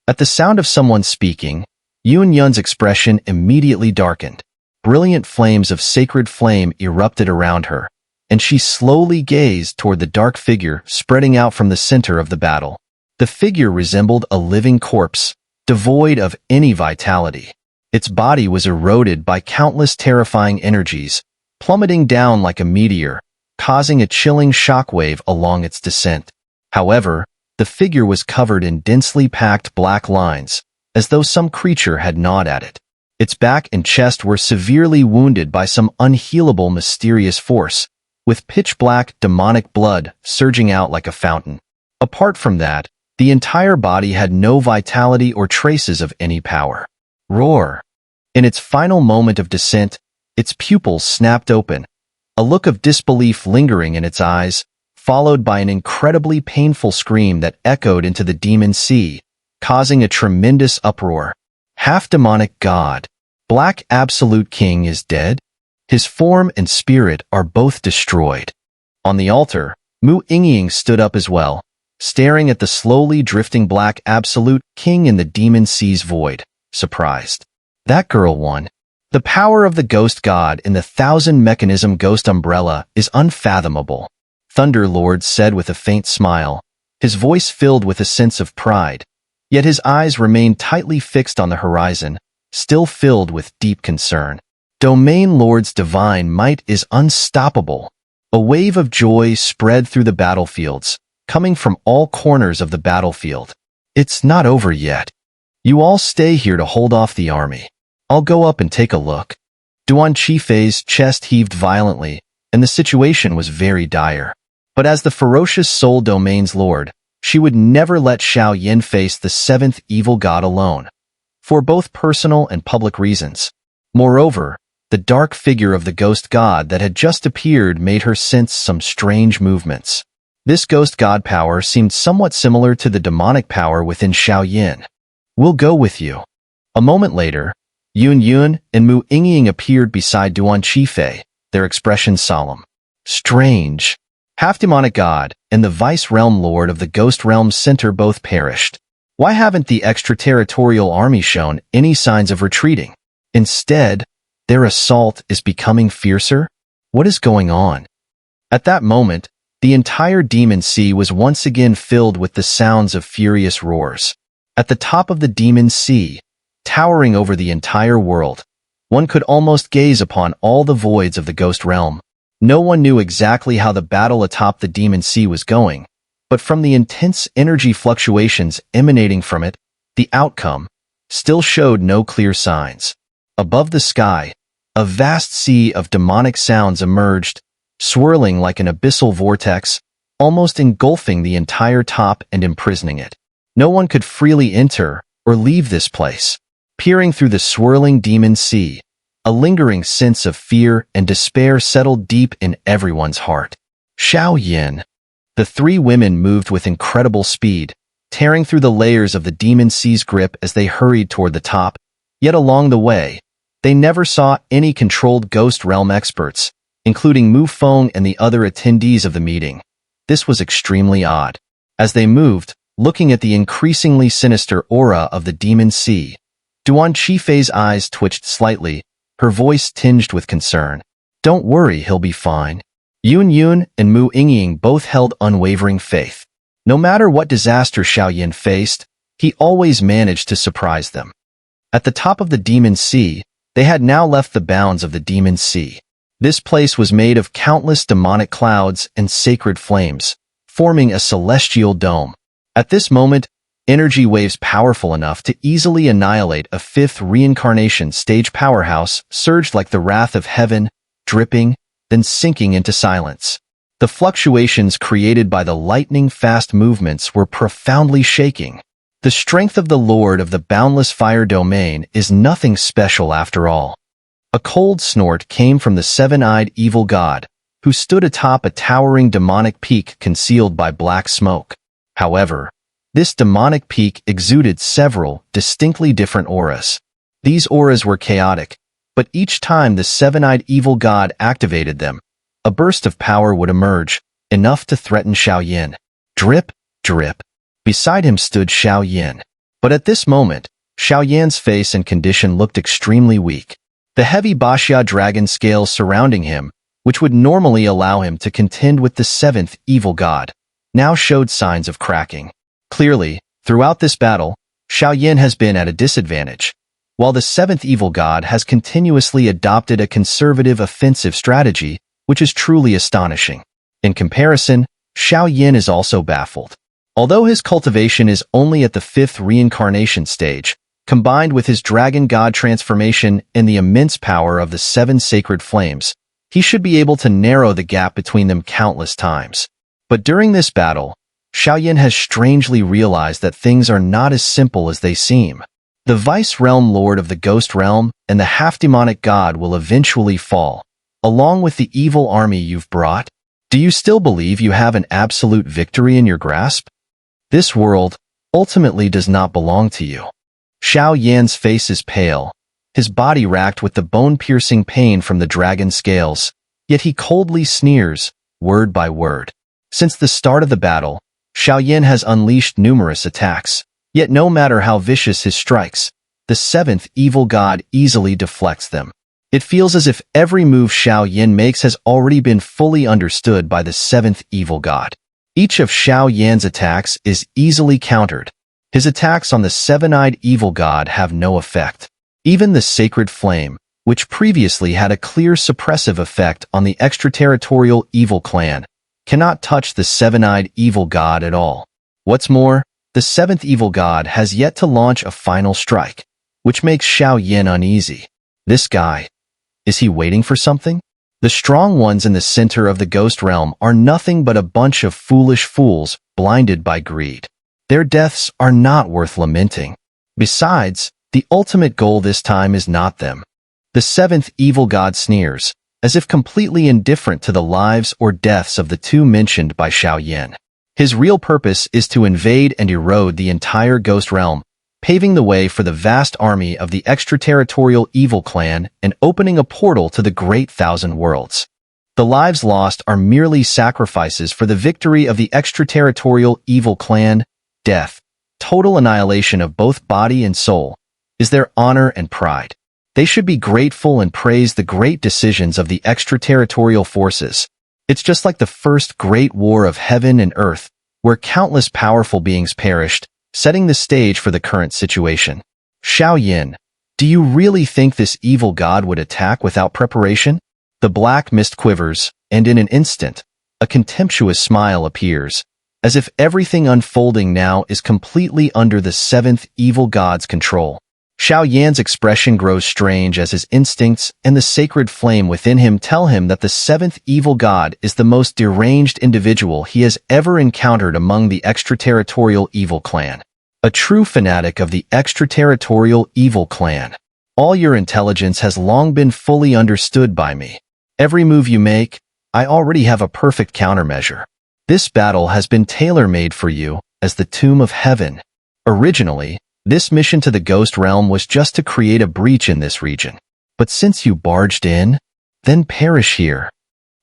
At the sound of someone speaking, Yun's expression immediately darkened. Brilliant flames of sacred flame erupted around her, and she slowly gazed toward the dark figure spreading out from the center of the battle. The figure resembled a living corpse, devoid of any vitality. Its body was eroded by countless terrifying energies, plummeting down like a meteor, causing a chilling shockwave along its descent. However, the figure was covered in densely packed black lines, as though some creature had gnawed at it. Its back and chest were severely wounded by some unhealable mysterious force, with pitch-black demonic blood surging out like a fountain. Apart from that, the entire body had no vitality or traces of any power. Roar! In its final moment of descent, its pupils snapped open, a look of disbelief lingering in its eyes, followed by an incredibly painful scream that echoed into the demon sea, causing a tremendous uproar. Half-demonic god, Black Absolute King is dead? His form and spirit are both destroyed. On the altar, Mu Yingying stood up as well, staring at the slowly drifting Black Absolute King in the demon sea's void, surprised. That girl won. The power of the ghost god in the 1,000-mechanism ghost umbrella is unfathomable, Thunder Lord said with a faint smile, his voice filled with a sense of pride, yet his eyes remained tightly fixed on the horizon, still filled with deep concern. Domain Lord's divine might is unstoppable. A wave of joy spread through the battlefields, coming from all corners of the battlefield. It's not over yet. You all stay here to hold off the army. I'll go up and take a look. Duan Qifei's chest heaved violently, and the situation was very dire. But as the ferocious Soul Domain's lord, she would never let Xiao Yan face the 7th evil god alone, for both personal and public reasons. Moreover, the dark figure of the ghost god that had just appeared made her sense some strange movements. This ghost god power seemed somewhat similar to the demonic power within Xiao Yan. We'll go with you. A moment later, Yun and Mu Yingying appeared beside Duan Qifei, their expressions solemn. Strange. Half-demonic god and the vice-realm lord of the ghost realm center both perished. Why haven't the extraterritorial army shown any signs of retreating? Instead, their assault is becoming fiercer? What is going on? At that moment, the entire demon sea was once again filled with the sounds of furious roars. At the top of the demon sea, towering over the entire world, one could almost gaze upon all the voids of the ghost realm. No one knew exactly how the battle atop the demon sea was going, but from the intense energy fluctuations emanating from it, the outcome still showed no clear signs. Above the sky, a vast sea of demonic sounds emerged, swirling like an abyssal vortex, almost engulfing the entire top and imprisoning it. No one could freely enter or leave this place. Peering through the swirling demon sea, a lingering sense of fear and despair settled deep in everyone's heart. Xiao Yan. The three women moved with incredible speed, tearing through the layers of the demon sea's grip as they hurried toward the top, yet along the way, they never saw any controlled ghost realm experts, including Mu Feng and the other attendees of the meeting. This was extremely odd. As they moved, looking at the increasingly sinister aura of the demon sea, Duan Qifei's eyes twitched slightly, her voice tinged with concern. Don't worry, he'll be fine. Yun and Mu Yingying both held unwavering faith. No matter what disaster Xiao Yan faced, he always managed to surprise them. At the top of the demon sea, they had now left the bounds of the demon sea. This place was made of countless demonic clouds and sacred flames, forming a celestial dome. At this moment, energy waves powerful enough to easily annihilate a 5th reincarnation stage powerhouse surged like the wrath of heaven, dripping, then sinking into silence. The fluctuations created by the lightning-fast movements were profoundly shaking. The strength of the Lord of the Boundless Fire Domain is nothing special after all. A cold snort came from the seven-eyed evil god, who stood atop a towering demonic peak concealed by black smoke. However, this demonic peak exuded several distinctly different auras. These auras were chaotic, but each time the seven-eyed evil god activated them, a burst of power would emerge, enough to threaten Xiao Yan. Drip, drip. Beside him stood Xiao Yan. But at this moment, Xiao Yan's face and condition looked extremely weak. The heavy Baxia dragon scales surrounding him, which would normally allow him to contend with the 7th evil god, now showed signs of cracking. Clearly, throughout this battle, Xiao Yan has been at a disadvantage, while the 7th evil god has continuously adopted a conservative offensive strategy, which is truly astonishing. In comparison, Xiao Yan is also baffled. Although his cultivation is only at the 5th reincarnation stage, Combined with his dragon god transformation and the immense power of the 7 sacred flames, he should be able to narrow the gap between them countless times. But during this battle, Xiao Yan has strangely realized that things are not as simple as they seem. The Vice-Realm Lord of the Ghost Realm and the half-demonic god will eventually fall, along with the evil army you've brought. Do you still believe you have an absolute victory in your grasp? This world ultimately does not belong to you. Xiao Yan's face is pale, his body racked with the bone-piercing pain from the dragon scales, yet he coldly sneers, word by word. Since the start of the battle, Xiao Yan has unleashed numerous attacks, yet no matter how vicious his strikes, the 7th evil god easily deflects them. It feels as if every move Xiao Yan makes has already been fully understood by the 7th evil god. Each of Xiao Yan's attacks is easily countered. His attacks on the 7-eyed evil god have no effect. Even the sacred flame, which previously had a clear suppressive effect on the extraterritorial evil clan, cannot touch the 7-eyed evil god at all. What's more, the 7th evil god has yet to launch a final strike, which makes Xiao Yan uneasy. This guy, is he waiting for something? The strong ones in the center of the ghost realm are nothing but a bunch of foolish fools blinded by greed. Their deaths are not worth lamenting. Besides, the ultimate goal this time is not them. The 7th evil god sneers, as if completely indifferent to the lives or deaths of the 2 mentioned by Xiao Yan. His real purpose is to invade and erode the entire ghost realm, paving the way for the vast army of the extraterritorial evil clan and opening a portal to the great 1,000 worlds. The lives lost are merely sacrifices for the victory of the extraterritorial evil clan. Death, total annihilation of both body and soul, is their honor and pride. They should be grateful and praise the great decisions of the extraterritorial forces. It's just like the first great war of heaven and earth, where countless powerful beings perished, setting the stage for the current situation. Xiao Yan, do you really think this evil god would attack without preparation? The black mist quivers, and in an instant, a contemptuous smile appears, as if everything unfolding now is completely under the 7th evil god's control. Xiao Yan's expression grows strange as his instincts and the sacred flame within him tell him that the 7th evil god is the most deranged individual he has ever encountered among the extraterritorial evil clan. A true fanatic of the extraterritorial evil clan. All your intelligence has long been fully understood by me. Every move you make, I already have a perfect countermeasure. This battle has been tailor-made for you as the Tomb of Heaven. Originally, this mission to the Ghost Realm was just to create a breach in this region. But since you barged in, then perish here.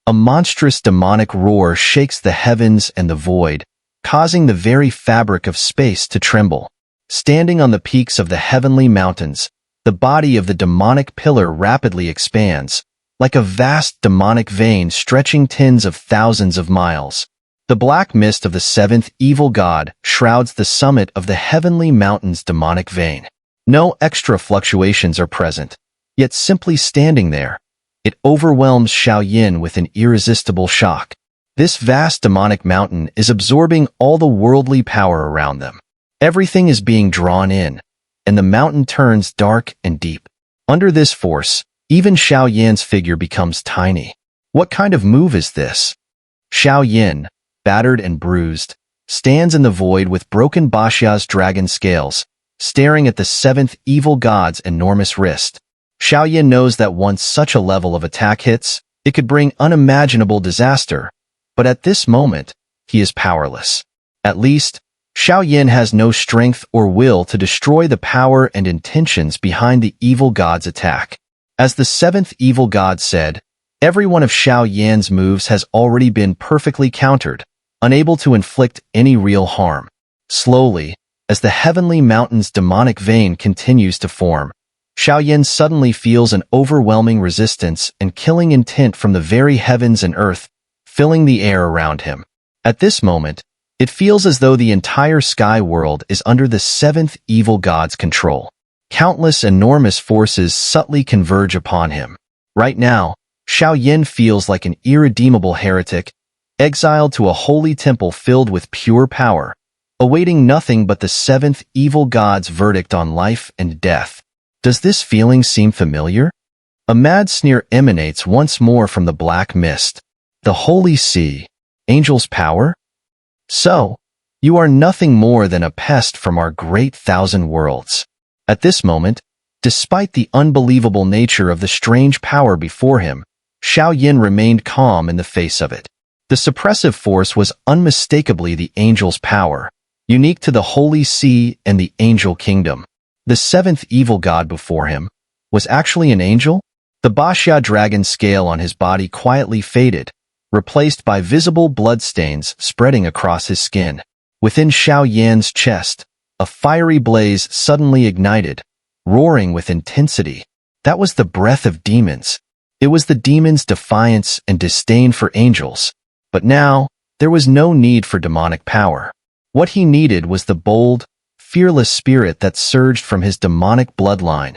A monstrous demonic roar shakes the heavens and the void, causing the very fabric of space to tremble. Standing on the peaks of the heavenly mountains, the body of the demonic pillar rapidly expands, like a vast demonic vein stretching tens of thousands of miles. The black mist of the 7th evil god shrouds the summit of the heavenly mountain's demonic vein. No extra fluctuations are present, yet simply standing there, it overwhelms Xiao Yan with an irresistible shock. This vast demonic mountain is absorbing all the worldly power around them. Everything is being drawn in, and the mountain turns dark and deep. Under this force, even Xiao Yan's figure becomes tiny. What kind of move is this? Xiao Yan, battered and bruised, stands in the void with broken Bashia's dragon scales, staring at the 7th evil god's enormous wrist. Xiao Yan knows that once such a level of attack hits, it could bring unimaginable disaster, but at this moment, he is powerless. At least, Xiao Yan has no strength or will to destroy the power and intentions behind the evil god's attack. As the 7th evil god said, every one of Xiao Yan's moves has already been perfectly countered, unable to inflict any real harm. Slowly, as the heavenly mountain's demonic vein continues to form, Xiao Yan suddenly feels an overwhelming resistance and killing intent from the very heavens and earth, filling the air around him. At this moment, it feels as though the entire sky world is under the 7th evil god's control. Countless enormous forces subtly converge upon him. Right now, Xiao Yan feels like an irredeemable heretic, exiled to a holy temple filled with pure power, awaiting nothing but the seventh evil god's verdict on life and death. Does this feeling seem familiar? A mad sneer emanates once more from the black mist. The holy sea. Angel's power? So, you are nothing more than a pest from our great thousand worlds. At this moment, despite the unbelievable nature of the strange power before him, Xiao Yan remained calm in the face of it. The suppressive force was unmistakably the angel's power, unique to the holy sea and the angel kingdom. The seventh evil god before him was actually an angel? The Baxia dragon scale on his body quietly faded, replaced by visible bloodstains spreading across his skin. Within Xiao Yan's chest, a fiery blaze suddenly ignited, roaring with intensity. That was the breath of demons. It was the demons' defiance and disdain for angels. But now, there was no need for demonic power. What he needed was the bold, fearless spirit that surged from his demonic bloodline,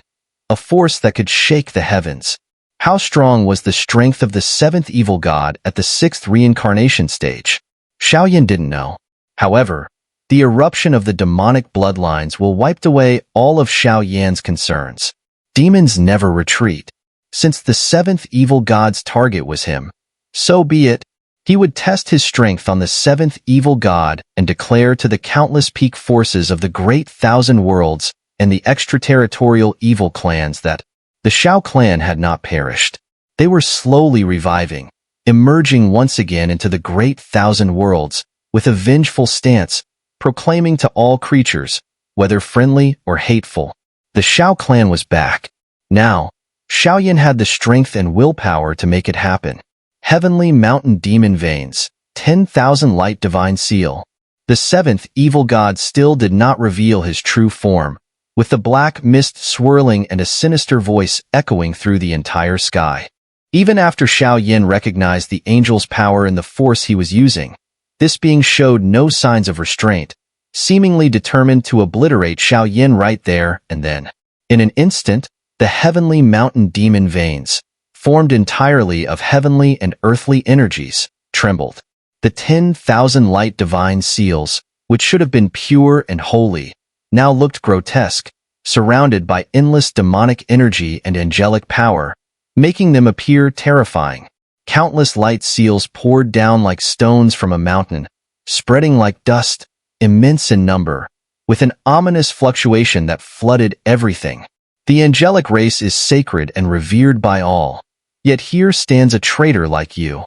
a force that could shake the heavens. How strong was the strength of the seventh evil god at the sixth reincarnation stage? Xiao Yan didn't know. However, the eruption of the demonic bloodlines will wipe away all of Xiao Yan's concerns. Demons never retreat. Since the seventh evil god's target was him, so be it. He would test his strength on the seventh evil god and declare to the countless peak forces of the great thousand worlds and the extraterritorial evil clans that the Xiao clan had not perished. They were slowly reviving, emerging once again into the great thousand worlds with a vengeful stance, proclaiming to all creatures, whether friendly or hateful, the Xiao clan was back. Now, Xiao Yan had the strength and willpower to make it happen. Heavenly Mountain Demon Veins, 10,000 Light Divine Seal. The seventh evil god still did not reveal his true form, with the black mist swirling and a sinister voice echoing through the entire sky. Even after Xiao Yan recognized the angel's power in the force he was using, this being showed no signs of restraint, seemingly determined to obliterate Xiao Yan right there and then. In an instant, the Heavenly Mountain Demon Veins, formed entirely of heavenly and earthly energies, trembled. The 10,000 light divine seals, which should have been pure and holy, now looked grotesque, surrounded by endless demonic energy and angelic power, making them appear terrifying. Countless light seals poured down like stones from a mountain, spreading like dust, immense in number, with an ominous fluctuation that flooded everything. The angelic race is sacred and revered by all. Yet here stands a traitor like you.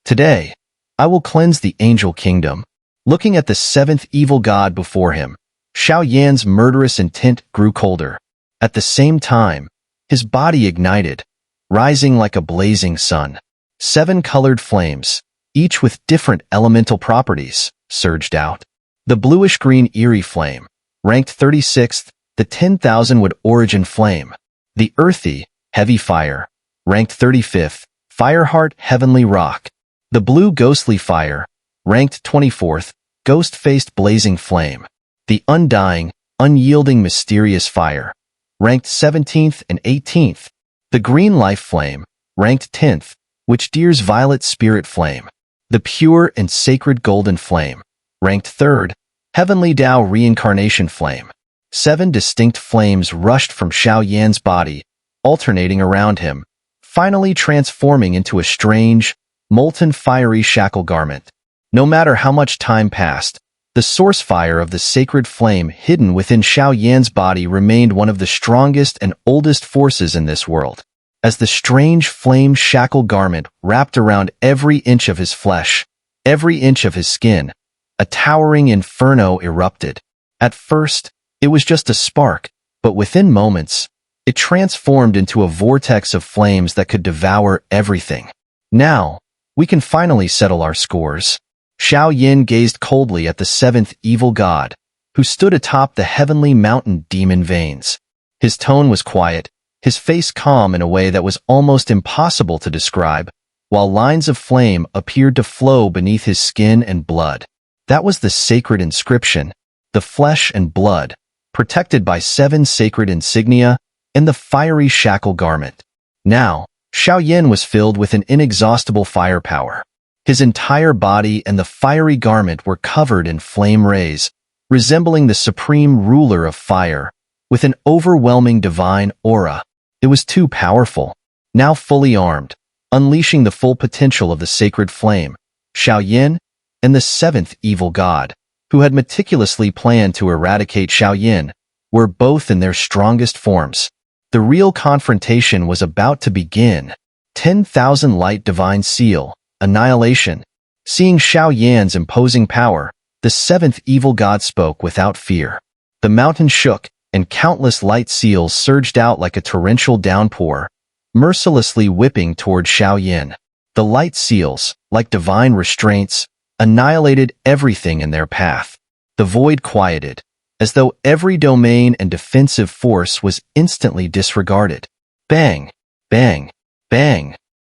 Today, I will cleanse the angel kingdom. Looking at the seventh evil god before him, Xiao Yan's murderous intent grew colder. At the same time, his body ignited, rising like a blazing sun. 7 colored flames, each with different elemental properties, surged out. The bluish-green eerie flame, ranked 36th, the 10,000-wood origin flame. The earthy, heavy fire, ranked 35th, Fireheart Heavenly Rock. The blue ghostly fire, ranked 24th, Ghost-faced Blazing Flame. The undying, unyielding mysterious fire, ranked 17th and 18th. The green life flame, ranked 10th, Witch Deer's Violet Spirit Flame. The pure and sacred golden flame, ranked 3rd, Heavenly Tao Reincarnation Flame. 7 distinct flames rushed from Xiao Yan's body, alternating around him, finally transforming into a strange, molten fiery shackle garment. No matter how much time passed, the source fire of the sacred flame hidden within Xiao Yan's body remained one of the strongest and oldest forces in this world. As the strange flame shackle garment wrapped around every inch of his flesh, every inch of his skin, a towering inferno erupted. At first, it was just a spark, but within moments, it transformed into a vortex of flames that could devour everything. Now, we can finally settle our scores. Xiao Yan gazed coldly at the seventh evil god, who stood atop the Heavenly Mountain Demon Veins. His tone was quiet, his face calm in a way that was almost impossible to describe, while lines of flame appeared to flow beneath his skin and blood. That was the sacred inscription, the flesh and blood, protected by 7 sacred insignia and the fiery shackle garment. Now, Xiao Yan was filled with an inexhaustible firepower. His entire body and the fiery garment were covered in flame rays, resembling the supreme ruler of fire, with an overwhelming divine aura. It was too powerful. Now fully armed, unleashing the full potential of the sacred flame, Xiao Yan and the seventh evil god, who had meticulously planned to eradicate Xiao Yan, were both in their strongest forms. The real confrontation was about to begin. 10,000 Light Divine Seal, Annihilation. Seeing Xiao Yan's imposing power, the seventh evil god spoke without fear. The mountain shook, and countless light seals surged out like a torrential downpour, mercilessly whipping toward Xiao Yan. The light seals, like divine restraints, annihilated everything in their path. The void quieted, as though every domain and defensive force was instantly disregarded. Bang! Bang! Bang!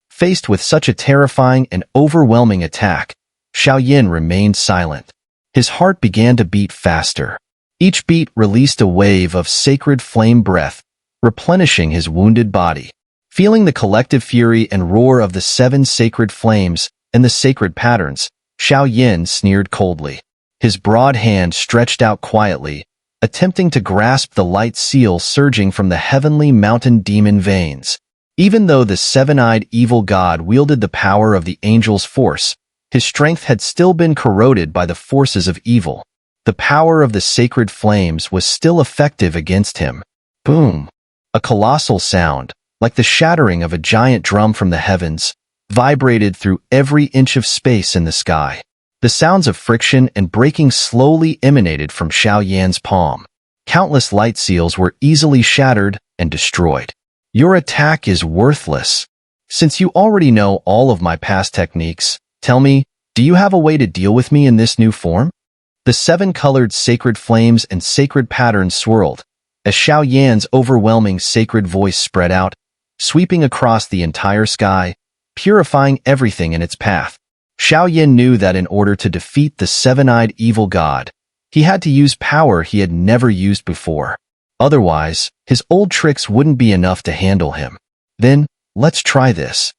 Faced with such a terrifying and overwhelming attack, Xiao Yan remained silent. His heart began to beat faster. Each beat released a wave of sacred flame breath, replenishing his wounded body. Feeling the collective fury and roar of the seven sacred flames and the sacred patterns, Xiao Yan sneered coldly. His broad hand stretched out quietly, attempting to grasp the light seal surging from the heavenly mountain demon veins. Even though the seven-eyed evil god wielded the power of the angel's force, his strength had still been corroded by the forces of evil. The power of the sacred flames was still effective against him. Boom! A colossal sound, like the shattering of a giant drum from the heavens, vibrated through every inch of space in the sky. The sounds of friction and breaking slowly emanated from Xiao Yan's palm. Countless light seals were easily shattered and destroyed. Your attack is worthless. Since you already know all of my past techniques, tell me, do you have a way to deal with me in this new form? The seven-colored sacred flames and sacred patterns swirled, as Xiao Yan's overwhelming sacred voice spread out, sweeping across the entire sky, purifying everything in its path. Xiao Yan knew that in order to defeat the seven-eyed evil god, he had to use power he had never used before. Otherwise, his old tricks wouldn't be enough to handle him. Then, let's try this.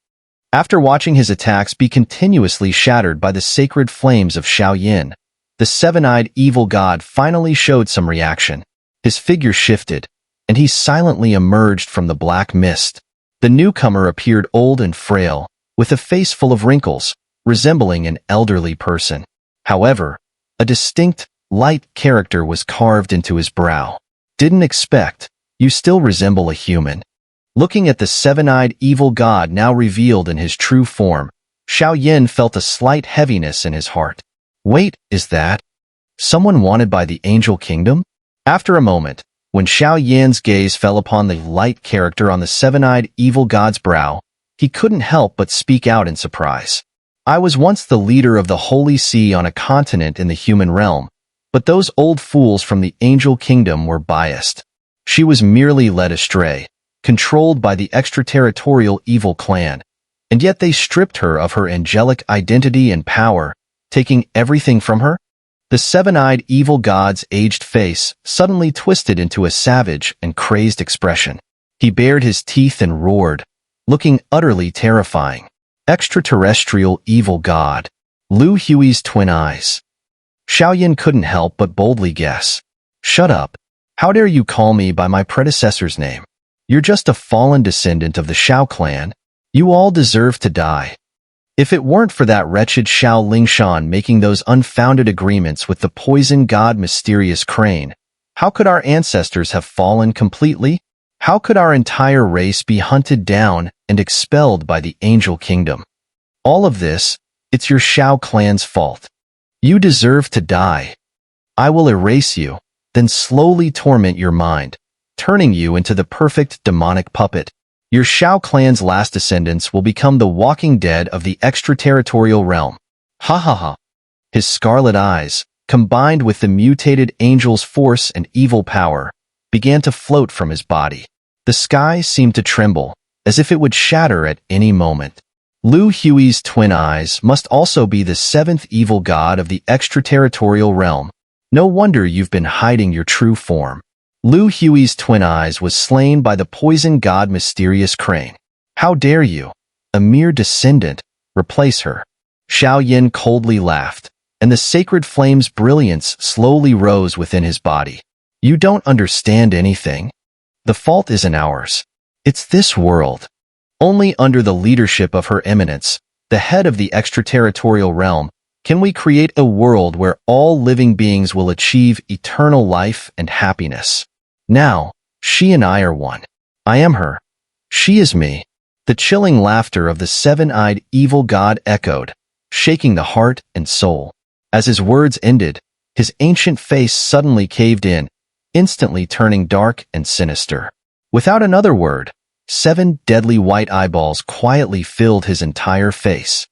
After watching his attacks be continuously shattered by the sacred flames of Xiao Yan, the seven-eyed evil god finally showed some reaction. His figure shifted, and he silently emerged from the black mist. The newcomer appeared old and frail, with a face full of wrinkles, resembling an elderly person. However, a distinct, light character was carved into his brow. Didn't expect, you still resemble a human. Looking at the seven-eyed evil god now revealed in his true form, Xiao Yan felt a slight heaviness in his heart. Wait, is that someone wanted by the angel kingdom? After a moment, when Xiao Yan's gaze fell upon the light character on the seven-eyed evil god's brow, he couldn't help but speak out in surprise. I was once the leader of the Holy See on a continent in the human realm, but those old fools from the angel kingdom were biased. She was merely led astray, controlled by the extraterritorial evil clan, and yet they stripped her of her angelic identity and power, taking everything from her? The seven-eyed evil god's aged face suddenly twisted into a savage and crazed expression. He bared his teeth and roared, looking utterly terrifying. Extraterrestrial evil god. Lu Hui's twin eyes. Xiao Yan couldn't help but boldly guess. Shut up. How dare you call me by my predecessor's name? You're just a fallen descendant of the Xiao clan. You all deserve to die. If it weren't for that wretched Xiao Lingshan making those unfounded agreements with the poison god Mysterious Crane, how could our ancestors have fallen completely? How could our entire race be hunted down and expelled by the angel kingdom? All of this, it's your Xiao clan's fault. You deserve to die. I will erase you, then slowly torment your mind, turning you into the perfect demonic puppet. Your Xiao clan's last descendants will become the walking dead of the extraterritorial realm. Ha ha ha. His scarlet eyes, combined with the mutated angel's force and evil power, began to float from his body. The sky seemed to tremble, as if it would shatter at any moment. Lu Hui's twin eyes must also be the seventh evil god of the extraterritorial realm. No wonder you've been hiding your true form. Lu Hui's twin eyes was slain by the poison god Mysterious Crane. How dare you, a mere descendant, replace her? Xiao Yan coldly laughed, and the sacred flame's brilliance slowly rose within his body. You don't understand anything. The fault isn't ours. It's this world. Only under the leadership of Her Eminence, the head of the extraterritorial realm, can we create a world where all living beings will achieve eternal life and happiness. Now, she and I are one. I am her. She is me. The chilling laughter of the seven-eyed evil god echoed, shaking the heart and soul. As his words ended, his ancient face suddenly caved in, instantly turning dark and sinister. Without another word, 7 deadly white eyeballs quietly filled his entire face.